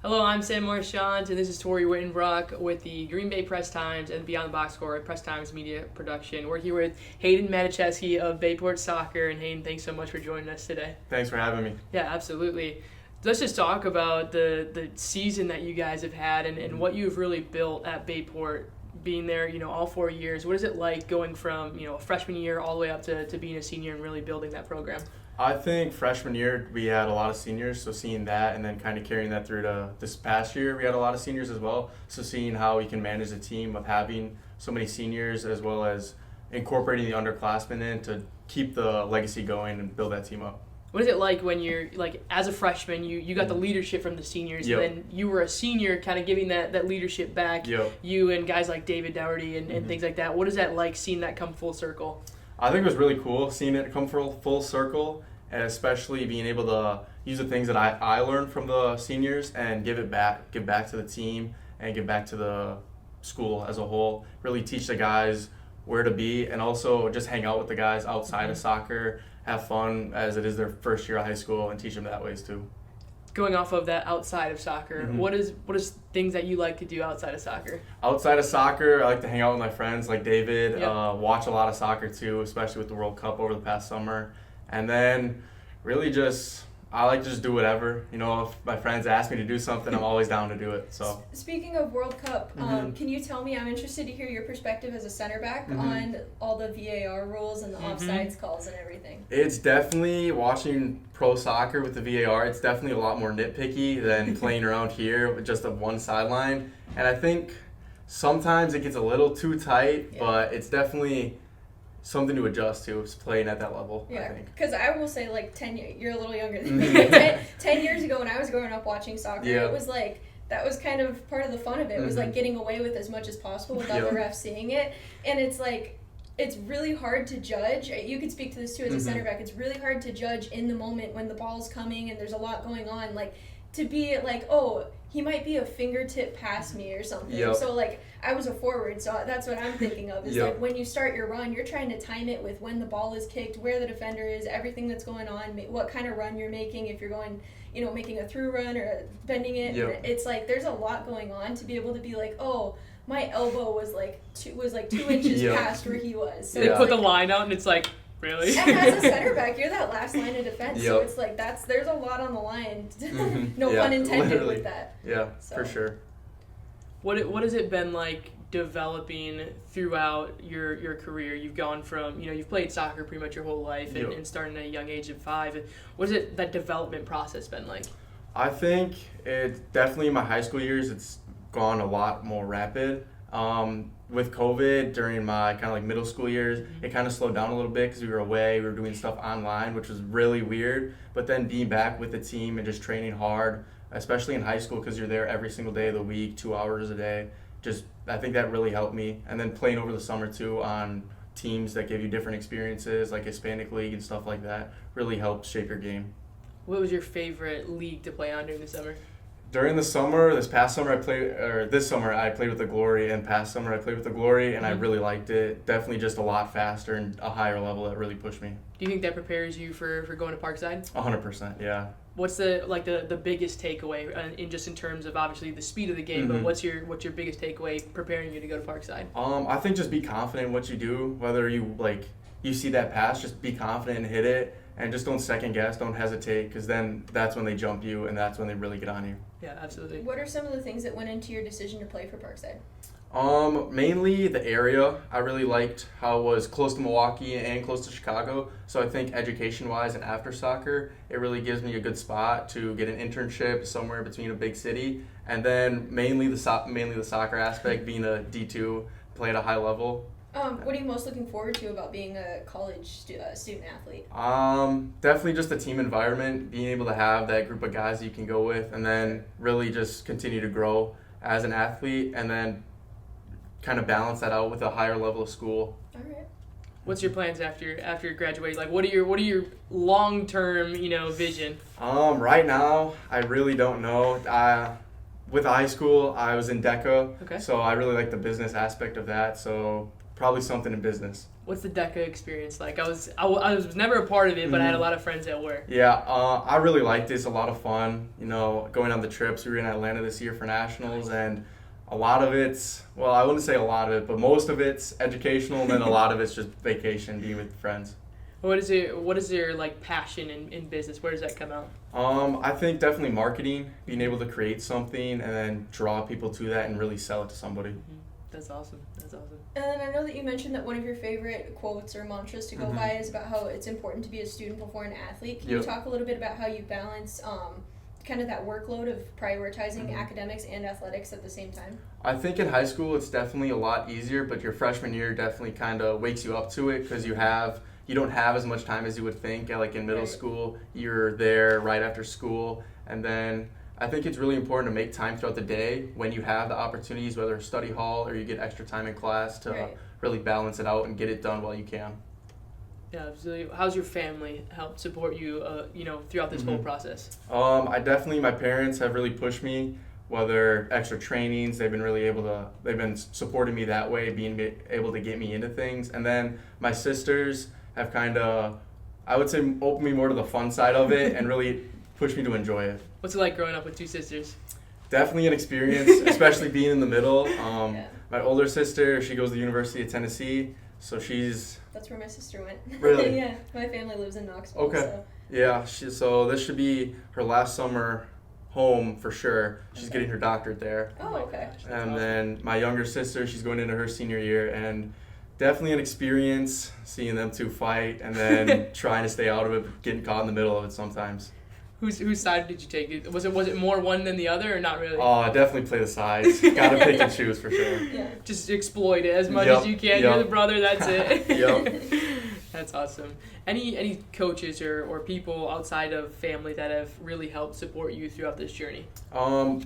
Hello, I'm Sam Marchand, and this is Tori Wittenbrock with the Green Bay Press Times and Beyond the Box Score Press Times Media Production. We're here with Hayden Matuszewski of Bayport Soccer. And Hayden, thanks so much for joining us today. Thanks for having me. Yeah, absolutely. Let's just talk about the season that you guys have had and what you've really built at Bayport, being there, all 4 years. What is it like going from, a freshman year all the way up to being a senior and really building that program? I think freshman year we had a lot of seniors, so seeing that and then kind of carrying that through to this past year, we had a lot of seniors as well. So seeing how we can manage a team of having so many seniors as well as incorporating the underclassmen in to keep the legacy going and build that team up. What is it like when you're, as a freshman, you got the leadership from the seniors, Yep. and then you were a senior kind of giving that leadership back, Yep. you and guys like David Dougherty and things like that. What is that like, seeing that come full circle? I think it was really cool seeing it come full circle, and especially being able to use the things that I learned from the seniors and give back to the team and give back to the school as a whole. Really teach the guys where to be and also just hang out with the guys outside of soccer, have fun as it is their first year of high school, and teach them that ways too. Going off of that outside of soccer, what is things that you like to do outside of soccer? Outside of soccer, I like to hang out with my friends like David, Yep. watch a lot of soccer too, especially with the World Cup over the past summer. And then really I like to just do whatever. If my friends ask me to do something, I'm always down to do it. So. Speaking of World Cup, can you tell me, I'm interested to hear your perspective as a center back on all the VAR rules and the offsides calls and everything. It's definitely, watching pro soccer with the VAR, it's definitely a lot more nitpicky than playing around here with just a one sideline. And I think sometimes it gets a little too tight, but it's definitely something to adjust to playing at that level, I think. Because I will say, 10 years, you're a little younger than me. 10 years ago when I was growing up watching soccer, it was that was kind of part of the fun of it. It was getting away with as much as possible without the ref seeing it. And it's really hard to judge. You could speak to this too as a center back. It's really hard to judge in the moment when the ball's coming and there's a lot going on. To be oh, he might be a fingertip past me or something. Yep. So I was a forward, so that's what I'm thinking of. Is when you start your run, you're trying to time it with when the ball is kicked, where the defender is, everything that's going on, what kind of run you're making, if you're going, making a through run or bending it. Yep. It's there's a lot going on to be able to be oh, my elbow was 2 inches past where he was. So They put the line out and it's really? And as a center back, you're that last line of defense, so Yep. it's there's a lot on the line. No pun intended literally. with that. Yeah, So. for sure. What has it been like developing throughout your career? You've gone from, you've played soccer pretty much your whole life and starting at a young age of 5. What has that development process been like? I think it definitely in my high school years, it's gone a lot more rapid. With COVID during my kind of middle school years, it kind of slowed down a little bit because we were away, we were doing stuff online, which was really weird. But then being back with the team and just training hard, especially in high school because you're there every single day of the week, 2 hours a day, I think that really helped me. And then playing over the summer too on teams that give you different experiences like Hispanic League and stuff like that really helped shape your game. What was your favorite league to play on during the summer? During the summer, this summer I played with the Glory, and past summer I played with the Glory, and I really liked it. Definitely just a lot faster and a higher level that really pushed me. Do you think that prepares you for going to Parkside? 100%, yeah. What's the biggest takeaway in terms of obviously the speed of the game, but what's your biggest takeaway preparing you to go to Parkside? I think just be confident in what you do, whether you see that pass, just be confident and hit it, and just don't second guess, don't hesitate, because then that's when they jump you and that's when they really get on you. Yeah, absolutely. What are some of the things that went into your decision to play for Parkside? Mainly the area. I really liked how it was close to Milwaukee and close to Chicago. So I think education-wise and after soccer, it really gives me a good spot to get an internship somewhere between a big city. And then mainly the soccer aspect, being a D2, play at a high level. What are you most looking forward to about being a college student athlete? Definitely just the team environment, being able to have that group of guys you can go with, and then really just continue to grow as an athlete, and then kind of balance that out with a higher level of school. All right. What's your plans after you graduate? What are your long-term vision? Right now, I really don't know. With high school, I was in DECA, Okay. so I really like the business aspect of that. So probably something in business. What's the DECA experience like? I was never a part of it, but I had a lot of friends that were. Yeah, I really liked it. It's a lot of fun. You know, going on the trips. We were in Atlanta this year for nationals, and a lot of it's, well, I wouldn't say a lot of it, but most of it's educational, and then a lot of it's just vacation, being with friends. What is your like passion in business? Where does that come out? I think definitely marketing, being able to create something and then draw people to that and really sell it to somebody. Mm-hmm. That's awesome. And I know that you mentioned that one of your favorite quotes or mantras to go by is about how it's important to be a student before an athlete. Can you talk a little bit about how you balance kind of that workload of prioritizing academics and athletics at the same time? I think in high school it's definitely a lot easier, but your freshman year definitely kind of wakes you up to it because you don't have as much time as you would think. Like in middle school, you're there right after school, and then I think it's really important to make time throughout the day when you have the opportunities, whether it's study hall or you get extra time in class, to really balance it out and get it done while you can. Yeah, absolutely. How's your family helped support you, throughout this whole process? My parents have really pushed me, whether extra trainings, they've been supporting me that way, being able to get me into things. And then my sisters have kind of, I would say, opened me more to the fun side of it and really pushed me to enjoy it. What's it like growing up with two sisters? Definitely an experience, especially being in the middle. My older sister, she goes to the University of Tennessee, so That's where my sister went. Really? Yeah, my family lives in Knoxville. Okay. So. Yeah, so this should be her last summer home for sure. She's getting her doctorate there. Oh, okay. And then my younger sister, she's going into her senior year, and definitely an experience seeing them two fight and then trying to stay out of it, getting caught in the middle of it sometimes. Whose side did you take? Was it more one than the other, or not really? Definitely play the sides. Gotta pick and choose for sure. Yeah. Just exploit it as much as you can. You're the brother, that's it. Yep. That's awesome. Any coaches or people outside of family that have really helped support you throughout this journey?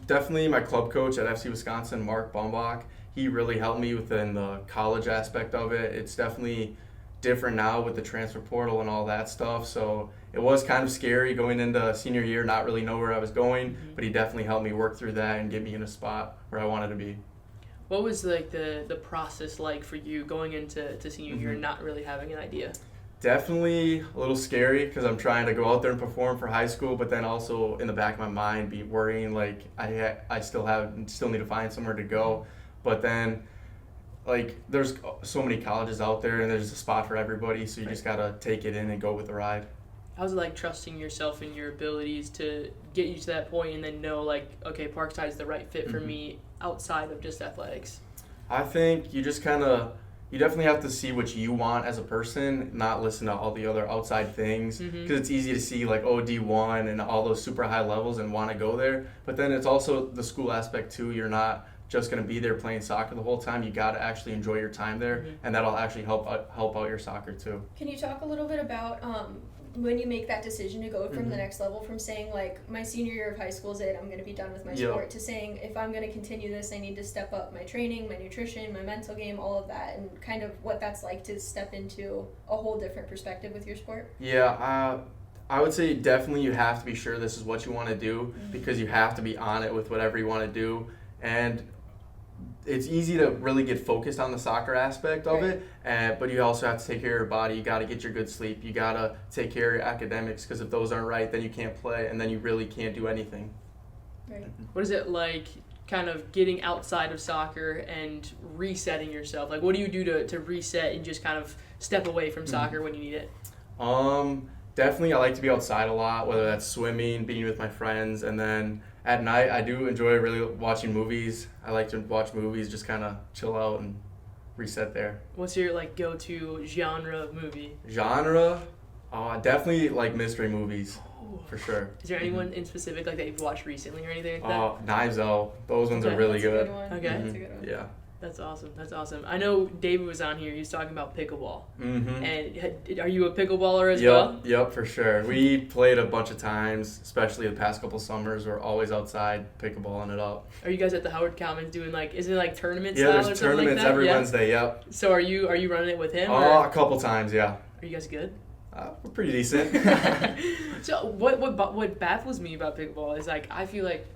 Definitely my club coach at FC Wisconsin, Mark Baumbach. He really helped me within the college aspect of it. It's definitely different now with the transfer portal and all that stuff, so it was kind of scary going into senior year, not really know where I was going, but he definitely helped me work through that and get me in a spot where I wanted to be. What was like the process like for you going into senior year and not really having an idea? Definitely a little scary because I'm trying to go out there and perform for high school, but then also in the back of my mind be worrying like I still need to find somewhere to go. But then like there's so many colleges out there and there's a spot for everybody, so you just gotta take it in and go with the ride. How's it like trusting yourself and your abilities to get you to that point and then know like, okay, Parkside is the right fit for me outside of just athletics? I think you definitely have to see what you want as a person, not listen to all the other outside things, because it's easy to see like D1 and all those super high levels and want to go there, but then it's also the school aspect too. You're not just going to be there playing soccer the whole time. You got to actually enjoy your time there, and that'll actually help out your soccer too. Can you talk a little bit about when you make that decision to go from the next level, from saying like my senior year of high school is it, I'm going to be done with my sport, to saying if I'm going to continue this, I need to step up my training, my nutrition, my mental game, all of that, and kind of what that's like to step into a whole different perspective with your sport? Yeah, I would say definitely you have to be sure this is what you want to do, because you have to be on it with whatever you want to do. And it's easy to really get focused on the soccer aspect of it, but you also have to take care of your body. You got to get your good sleep. You got to take care of your academics, because if those aren't right, then you can't play, and then you really can't do anything. Right. What is it like kind of getting outside of soccer and resetting yourself? Like, what do you do to reset and just kind of step away from soccer when you need it? Definitely I like to be outside a lot, whether that's swimming, being with my friends, and then at night I do enjoy really watching movies. I like to watch movies, just kind of chill out and reset there. What's your like go-to genre of movie? Genre? I definitely like mystery movies, for sure. Is there anyone in specific like that you've watched recently or anything like that? Knives Out. Those ones are really good. Okay. That's a good one. Yeah. That's awesome. I know David was on here. He was talking about pickleball. And are you a pickleballer as well? Yep, for sure. We played a bunch of times, especially the past couple summers. We're always outside pickleballing it up. Are you guys at the Howard Commons doing is it like tournament style or something like that? Yeah, there's tournaments every Wednesday, yep. So are you running it with him? A couple times, yeah. Are you guys good? We're pretty decent. So what baffles me about pickleball is like I feel like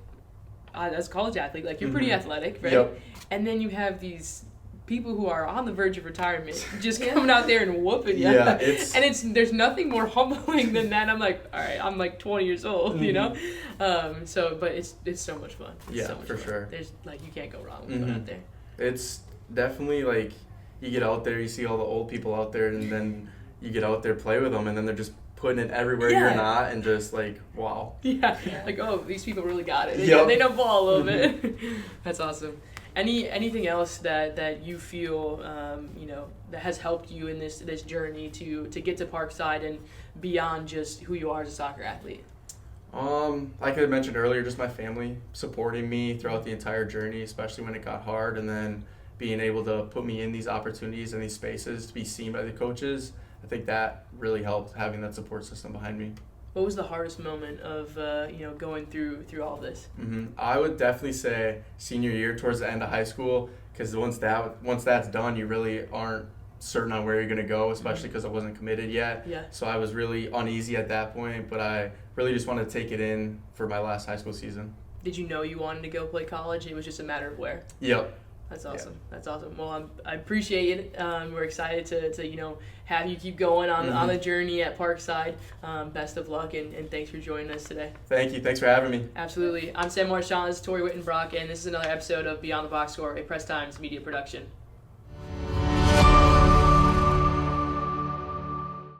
as a college athlete, like you're pretty athletic, right? Yep. And then you have these people who are on the verge of retirement just coming out there and whooping you. Yeah, there's nothing more humbling than that. I'm like, all right, I'm like 20 years old, you know? But it's so much fun. It's so much for fun. sure. There's like, you can't go wrong with going out there. It's definitely like, you get out there, you see all the old people out there, and then you get out there, play with them, and then they're just putting it everywhere you're not, and just like, wow. Yeah. Like, oh, these people really got it. They Yep. know ball a little bit. That's awesome. Anything else that you feel that has helped you in this journey to get to Parkside and beyond just who you are as a soccer athlete? Like I mentioned earlier, just my family supporting me throughout the entire journey, especially when it got hard, and then being able to put me in these opportunities and these spaces to be seen by the coaches. I think that really helped, having that support system behind me. What was the hardest moment of going through all this? I would definitely say senior year, towards the end of high school, because once that's done, you really aren't certain on where you're going to go, especially because I wasn't committed yet. Yeah. So I was really uneasy at that point, but I really just wanted to take it in for my last high school season. Did you know you wanted to go play college? It was just a matter of where? Yep. That's awesome. Yeah. That's awesome. Well, I appreciate it. We're excited to have you keep going on the journey at Parkside. Best of luck, and thanks for joining us today. Thank you. Thanks for having me. Absolutely. I'm Sam Marchand. This is Tori Wittenbrock, and this is another episode of Beyond the Box Score, a Press Times media production.